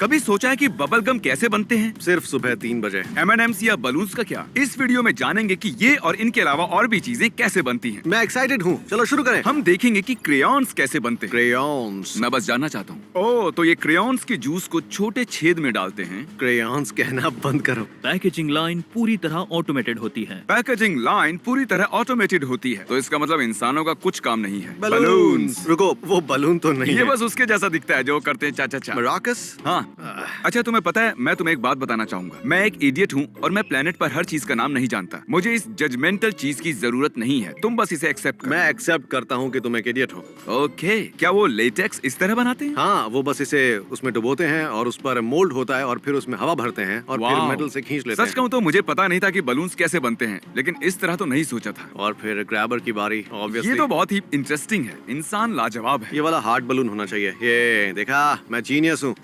कभी सोचा है कि बबल गम कैसे बनते हैं? सिर्फ सुबह 3 बजे। M&M's या बलून्स का क्या? इस वीडियो में जानेंगे कि ये और इनके अलावा और भी चीजें कैसे बनती हैं। मैं एक्साइटेड हूँ, चलो शुरू करें। हम देखेंगे कि क्रेयॉन्स कैसे बनते हैं। क्रेयॉन्स। मैं बस जानना चाहता हूँ। ओह, तो ये क्रेयॉन्स के जूस को छोटे छेद में डालते हैं। क्रेयॉन्स कहना बंद करो। पैकेजिंग लाइन पूरी तरह ऑटोमेटेड होती है। पैकेजिंग लाइन पूरी तरह ऑटोमेटेड होती है, तो इसका मतलब इंसानों का कुछ काम नहीं है। बलून्स। रुको, वो बलून तो नहीं ये है। बस उसके जैसा दिखता है जो करते हैं चा चा चा। मराकस। हाँ। अच्छा, तुम्हें पता है, मैं तुम्हें एक बात बताना चाहूंगा। मैं एक इडियट हूँ और मैं प्लेनेट पर हर चीज का नाम नहीं जानता। मुझे इस जजमेंटल चीज की जरूरत नहीं है। तुम बस इसे एक्सेप्ट करो। मैं एक्सेप्ट करता हूँ कि तुम एक इडियट हो। ओके, क्या वो लेटेक्स इस तरह बनाते हैं? हाँ, वो बस इसे उसमें डुबोते हैं और उस पर मोल्ड होता है और फिर उसमें हवा भरते हैं और फिर वाव। मेटल से खींच लेते सच हैं। कहूँ तो मुझे पता नहीं था कि बलून्स कैसे बनते हैं, लेकिन इस तरह तो नहीं सोचा था। और फिर ग्रैबर की बारी, ऑब्वियसली। ये तो बहुत ही इंटरेस्टिंग है। इंसान लाजवाब है। ये वाला हार्ड बलून होना चाहिए। ये देखा, मैं जीनियस हूँ।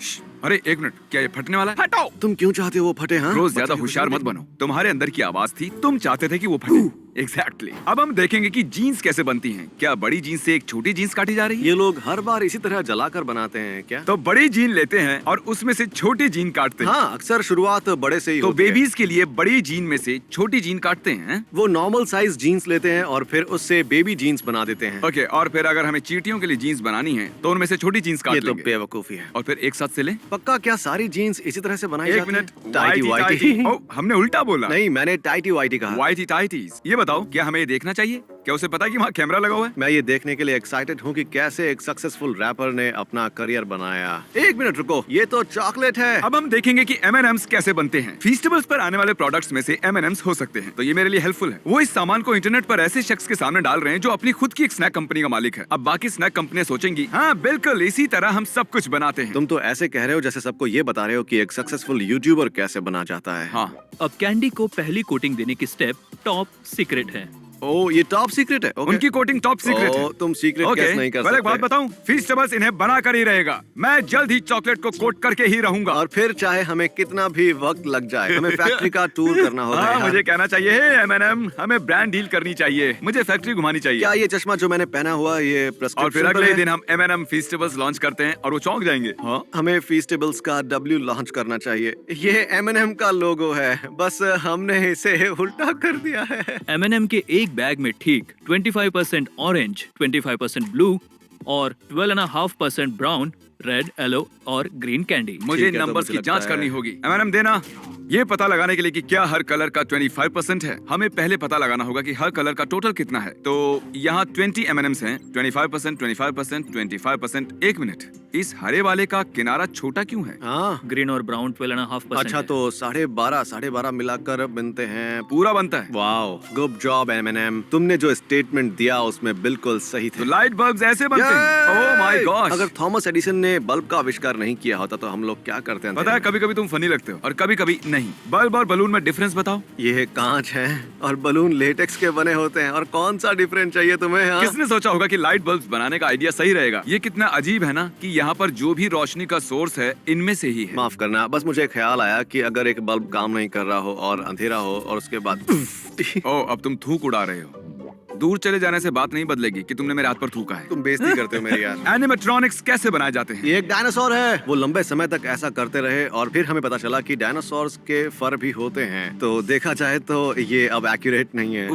अरे एक मिनट, क्या ये फटने वाला है? हटाओ। तुम क्यों चाहते हो वो फटे? हाँ, रोज ज्यादा होशियार मत बनो। तुम्हारे अंदर की आवाज थी, तुम चाहते थे कि वो फटे। एग्जैक्टली। अब हम देखेंगे कि जीन्स कैसे बनती हैं। क्या बड़ी जीन्स से एक छोटी जीन्स काटी जा रही है? ये लोग हर बार इसी तरह जलाकर बनाते हैं क्या? तो बड़ी जीन लेते हैं और उसमें से छोटी जीन काटते हैं। हाँ, अक्सर शुरुआत बड़े से ही तो होती है। बेबीज के लिए बड़ी जीन में से छोटी जीन काटते हैं। वो नॉर्मल साइज जीन्स लेते हैं और फिर उससे बेबी जीन्स बना देते हैं। ओके, और फिर अगर हमें चींटियों के लिए जीन्स बनानी है तो उनमें से छोटी जीन्स काट ये तो लेंगे बेवकूफी है। और फिर एक साथ सिले। पक्का क्या सारी जीन्स इसी तरह से बनाई एक जाती हैं? मिनट, टाइटी वाइटी वाइटी। ओह, हमने उल्टा बोला। नहीं, मैंने टाइटी वाइटी कहा। वाइटी टाइटीज। ये बताओ, क्या हमें ये देखना चाहिए? क्या उसे पता है कि वहाँ कैमरा लगा हुआ है? मैं ये देखने के लिए एक्साइटेड हूँ कि कैसे एक सक्सेसफुल रैपर ने अपना करियर बनाया। एक मिनट रुको, ये तो चॉकलेट है। अब हम देखेंगे कि M&M's कैसे बनते हैं। फेस्टिवल्स पर आने वाले प्रोडक्ट्स में से M&M's हो सकते हैं, तो ये मेरे लिए हेल्पफुल है। वो इस सामान को इंटरनेट पर ऐसे शख्स के सामने डाल रहे हैं जो अपनी खुद की एक स्नैक कंपनी का मालिक है। अब बाकी स्नैक कंपनियां सोचेंगी, हाँ बिल्कुल इसी तरह हम सब कुछ बनाते हैं। तुम तो ऐसे कह रहे हो जैसे सबको ये बता रहे हो कि एक सक्सेसफुल यूट्यूबर कैसे बना जाता है। हाँ। अब कैंडी को पहली कोटिंग देने की स्टेप टॉप सीक्रेट है। ओ, ये टॉप सीक्रेट है। ओके। उनकी कोटिंग टॉप सीक्रेट है। ओ, तुम सीक्रेट ओके, गेस नहीं कर पहले एक बात सकते। बताऊं, फेस्टिवल्स इन्हें बना कर ही रहेगा। मैं जल्द ही चॉकलेट को कोट करके ही रहूंगा। और फिर चाहे हमें कितना भी वक्त लग जाए, हमें फैक्ट्री का टूर करना होगा। हाँ, यार। मुझे कहना चाहिए, हे M&M, हमें ब्रांड डील करनी चाहिए। मुझे फैक्ट्री घुमानी चाहिए। क्या ये चश्मा जो मैंने पहना हुआ ये और फिर प्रेस्क्रिप्शन अगले पर है? दिन हम M&M फेस्टिवल्स लॉन्च करते हैं और वो चौंक जाएंगे। हाँ, हमें फेस्टिवल्स का W लॉन्च करना चाहिए। ये M&M का लोगो है, बस हमने इसे उल्टा कर दिया है। M&M के एक बैग में ठीक 25% ऑरेंज, 25% ब्लू और 12.5% ब्राउन, रेड, येलो और ग्रीन कैंडी। मुझे ठीक है, तो नंबर्स मुझे की जांच लगता है- करनी होगी। M&M देना। ये पता लगाने के लिए कि क्या हर कलर का 25% है, हमें पहले पता लगाना होगा कि हर कलर का टोटल कितना है। तो यहाँ 20 M&Ms हैं। 25%, 25%, 25%। एक मिनट, इस हरे वाले का किनारा छोटा क्यों है? हाँ, ग्रीन और ब्राउन 12.5%। अच्छा तो 12.5 मिलाकर बनते हैं। पूरा बनता है। Wow, good job M&M। तुमने जो स्टेटमेंट दिया उसमें बिल्कुल सही तो थे। लाइट बल्ब्स ऐसे बनते हैं। Oh my gosh. अगर थॉमस एडिसन ने बल्ब का आविष्कार नहीं किया होता तो हम लोग क्या करते हैं? पता है, कभी कभी तुम फनी लगते हो और कभी कभी नहीं। बल्ब और बलून में डिफरेंस बताओ। ये कांच है और बलून लेटेक्स के बने होते हैं, और कौन सा डिफरेंस चाहिए तुम्हें? हाँ? किसने सोचा होगा कि लाइट बल्ब्स बनाने का आइडिया सही रहेगा? ये कितना अजीब है ना कि यहाँ पर जो भी रोशनी का सोर्स है इनमें से ही है। माफ करना, बस मुझे ख्याल आया कि अगर एक बल्ब काम नहीं कर रहा हो और अंधेरा हो और उसके बाद ओह, अब तुम थूक उड़ा रहे हो। दूर चले जाने से बात नहीं बदलेगी कि तुमने मेरे हाथ पर थूका है। तुम बेइज्जती करते हो मेरी यार। एनिमेट्रॉनिक्स कैसे बनाए जाते हैं? ये एक डायनासोर है। वो लंबे समय तक ऐसा करते रहे और फिर हमें पता चला कि डायनासोर्स के फर भी होते हैं। तो देखा जाए तो ये अब एक्यूरेट नहीं है।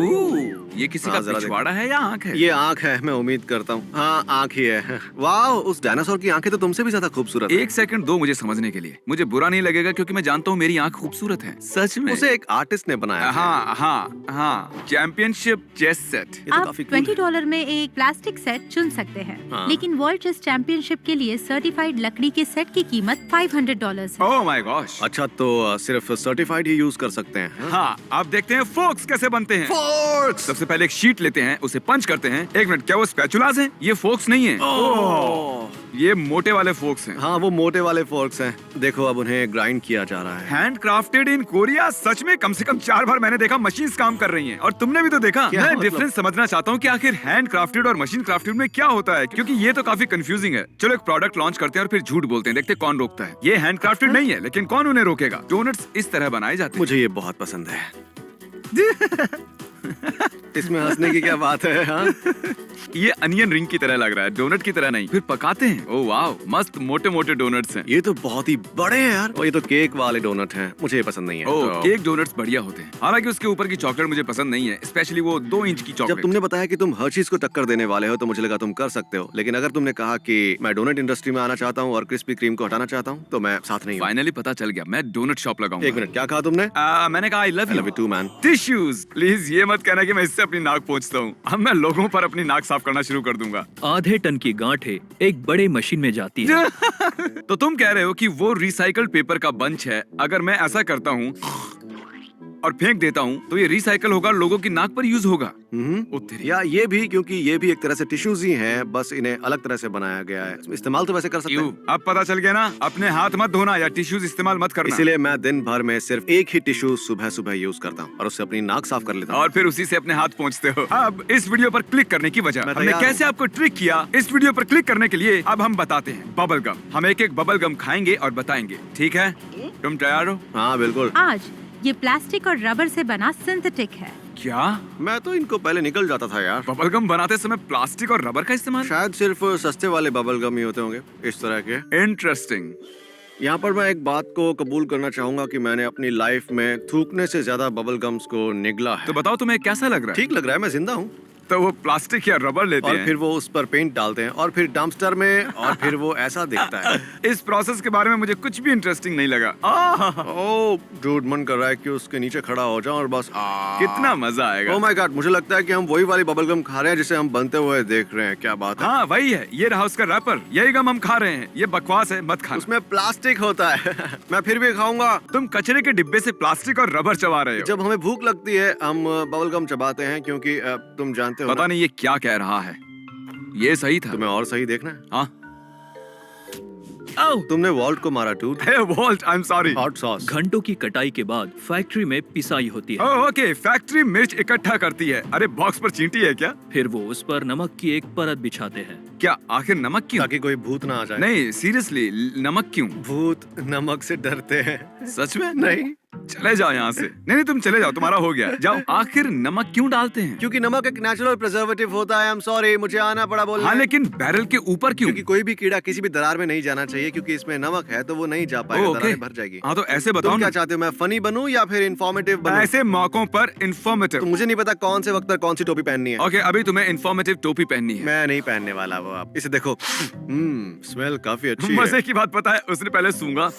ये किसी हाँ, का जरा पिछवाड़ा है या आंख है? ये आंख है, मैं उम्मीद करता हूँ। हाँ, आंख ही है। वाह, उस डायनासोर की आंखें तो तुमसे भी ज्यादा खूबसूरत है। एक सेकंड दो मुझे समझने के लिए। मुझे बुरा नहीं लगेगा क्योंकि मैं जानता हूँ मेरी आंख खूबसूरत है। सच में। उसे एक आर्टिस्ट ने बनाया है। हाँ हाँ हाँ, चैंपियनशिप चेस सेट। ये तो आप काफी cool है। $20 में एक प्लास्टिक सेट चुन सकते हैं, हाँ। लेकिन वर्ल्ड चेस चैंपियनशिप के लिए सर्टिफाइड लकड़ी के सेट की कीमत $500 है। Oh my gosh. अच्छा तो सिर्फ सर्टिफाइड ही यूज कर सकते हैं। हाँ, आप देखते हैं फोर्क्स कैसे बनते हैं। फोर्क्स। सबसे पहले एक शीट लेते हैं, उसे पंच करते हैं। एक मिनट, क्या वो स्पैचुलास हैं? ये फोर्क्स नहीं है। ये मोटे वाले फोर्क्स हैं। हाँ, वो मोटे वाले फोर्क्स हैं। देखो अब उन्हें ग्राइंड किया जा रहा है। Handcrafted in Korea. सच में कम से कम 4 बार मैंने देखा मशीन्स काम कर रही हैं और तुमने भी तो देखा। क्या मैं मतलब? डिफरेंस समझना चाहता हूँ कि आखिर हैंड क्राफ्टेड और मशीन क्राफ्टेड में क्या होता है, क्योंकि ये तो काफी कंफ्यूजिंग है। चलो एक प्रोडक्ट लॉन्च करते हैं और फिर झूठ बोलते हैं, देखते हैं कौन रोकता है। ये हैंड क्राफ्टेड नहीं है, लेकिन कौन उन्हें रोकेगा? डोनट्स इस तरह बनाए जाते हैं। मुझे ये बहुत पसंद है। इसमें हंसने की क्या बात है? हाँ, ये अनियन रिंग की तरह लग रहा है, डोनट की तरह नहीं। फिर पकाते हैं। ओह वाह, मस्त मोटे मोटे डोनट्स हैं। ये तो बहुत ही बड़े हैं यार। और ये तो केक वाले डोनट हैं, मुझे ये पसंद नहीं है। ओह, तो केक डोनट्स बढ़िया होते हैं। हालांकि उसके ऊपर की चॉकलेट मुझे पसंद नहीं है, स्पेशली वो 2 इंच की जब चॉकलेट। तुमने बताया कि तुम हर चीज को टक्कर देने वाले हो तो मुझे लगा तुम कर सकते हो, लेकिन अगर तुमने कहा कि मैं डोनट इंडस्ट्री में आना चाहता हूँ और क्रिस्पी क्रीम को हटाना चाहता हूँ तो मैं साथ नहीं हूँ। फाइनली पता चल गया, मैं डोनट शॉप लगाऊंगा। एक मिनट, क्या कहा तुमने? मैंने कहा I love I you love you too, man. Tissues. Please ये मत कहना कि मैं इससे अपनी नाक पोंछता हूँ। अब मैं लोगों पर अपनी नाक साफ करना शुरू कर दूंगा। आधे टन की गांठें एक बड़े मशीन में जाती है। तो तुम कह रहे हो कि वो रिसाइकल्ड पेपर का बंच है, अगर मैं ऐसा करता हूँ और फेंक देता हूँ तो ये रिसाइकल होगा, लोगों की नाक पर यूज होगा। ओ तेरी। या ये भी, क्योंकि ये भी एक तरह से टिश्यूज ही हैं, बस इन्हें अलग तरह से बनाया गया है। इस्तेमाल तो वैसे कर सकते क्यों? हैं। अब पता चल गया ना, अपने हाथ मत धोना या टिश्यूज इस्तेमाल मत करना। इसीलिए मैं दिन भर में सिर्फ एक ही टिश्यू सुबह सुबह यूज करता हूँ और उससे अपनी नाक साफ कर लेता हूँ। और फिर उसी से अपने हाथ पहुँचते हो। अब इस वीडियो पर क्लिक करने की वजह, मैं हमने तैयार कैसे आपको ट्रिक किया इस वीडियो पर क्लिक करने के लिए, अब हम बताते हैं। बबल गम, हम एक एक बबल गम खाएंगे और बताएंगे, ठीक है? तुम तैयार हो? हाँ बिल्कुल। आज ये प्लास्टिक और रबर से बना सिंथेटिक है। क्या मैं तो इनको पहले निकल जाता था यार। बबल गम बनाते समय प्लास्टिक और रबर का इस्तेमाल? शायद सिर्फ सस्ते वाले बबल गम ही होते होंगे इस तरह के। इंटरेस्टिंग। यहाँ पर मैं एक बात को कबूल करना चाहूंगा कि मैंने अपनी लाइफ में थूकने से ज्यादा बबल गम्स को निगला है। तो बताओ तुम्हें कैसा लग रहा है? ठीक लग रहा है, मैं जिंदा हूँ। तो वो प्लास्टिक या रबर लेते और हैं, फिर वो उस पर पेंट डालते हैं और फिर डंपस्टर में, और फिर वो ऐसा दिखता है। इस प्रोसेस के बारे में मुझे कुछ भी इंटरेस्टिंग नहीं लगा। ओह डूड, मन कर रहा है कि उसके नीचे खड़ा हो जाऊं और बस कितना मजा आएगा। ओह माय गॉड, मुझे लगता है कि हम वही वाली बबल गम खा रहे हैं जिसे हम बनते हुए देख रहे हैं। क्या बात है। हाँ वही है, ये रहा उसका रैपर, यही गम हम खा रहे हैं। ये बकवास है, मत खाना। उसमें प्लास्टिक होता है। मैं फिर भी खाऊंगा। तुम कचरे के डिब्बे से प्लास्टिक और रबर चबा रहे हो। जब हमें भूख लगती है हम बबल गम चबाते हैं, क्योंकि तुम जानते हो पता ना। नहीं ये क्या कह रहा है। ये सही था। तुम्हें और सही देखना है। हाँ। आओ! तुमने वॉल्ट को मारा टूट। Hey Walt, I am sorry. Hot sauce. घंटों की कटाई के बाद फैक्ट्री में पिसाई होती है। ओके, फैक्ट्री मिर्च इकट्ठा करती है। अरे बॉक्स पर चींटी है क्या? फिर वो उस पर नमक की एक परत बिछाते हैं। क्या आखिर नमक क्यों? ताकि कोई भूत ना आ जाए। नहीं सीरियसली, नमक क्यों? भूत नमक से डरते हैं। सच में? नहीं, चले जाओ यहाँ से। नहीं तुम चले जाओ, तुम्हारा हो गया। जाओ। आखिर नमक क्यों डालते हैं? क्योंकि नमक एक नेचुरल प्रिजर्वेटिव होता है। आई एम सॉरी, मुझे आना पड़ा बोलने। हाँ लेकिन बैरल के ऊपर क्यों? क्योंकि कोई भी कीड़ा किसी भी दरार में नहीं जाना चाहिए, क्योंकि इसमें नमक है तो वो नहीं जा पाएगा, ओके। दरारें भर जाएगी। हाँ तो ऐसे बताओ तुम क्या ना। चाहते हो, मैं फनी बनूं या फिर इन्फॉर्मेटिव बनूं? ऐसे मौकों पर तो इंफॉर्मेटिव। मुझे नहीं पता कौन से वक्त पर कौन सी टोपी पहननी है। ओके, अभी तुम्हें इंफॉर्मेटिव टोपी पहननी है। मैं नहीं पहनने वाला वो। आप इसे देखो, स्मेल काफी अच्छी है। मजे की बात पता है, उसने पहले सूंघा,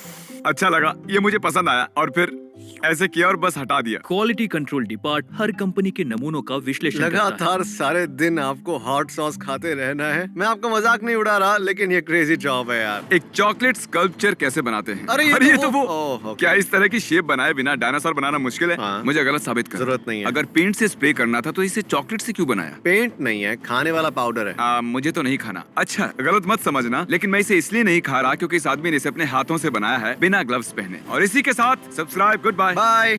अच्छा लगा, ये मुझे पसंद आया, और फिर ऐसे किया और बस हटा दिया। क्वालिटी कंट्रोल डिपार्ट हर कंपनी के नमूनों का विश्लेषण करता है। लगातार सारे दिन आपको हॉट सॉस खाते रहना है। मैं आपका मजाक नहीं उड़ा रहा, लेकिन ये क्रेजी जॉब है यार। एक चॉकलेट स्कल्पचर कैसे बनाते हैं? अरे ये तो वो। क्या इस तरह की शेप बनाए बिना डायनासोर बनाना मुश्किल है? हाँ। मुझे गलत साबित कर। जरूरत नहीं है। अगर पेंट से स्प्रे करना था तो इसे चॉकलेट से क्यों बनाया? पेंट नहीं है, खाने वाला पाउडर है। मुझे तो नहीं खाना। अच्छा गलत मत समझना, लेकिन मैं इसे इसलिए नहीं खा रहा क्योंकि इस आदमी ने इसे अपने हाथों से बनाया है बिना ग्लव्स पहने। और इसी के साथ सब्सक्राइब, गुड बाय। बाय।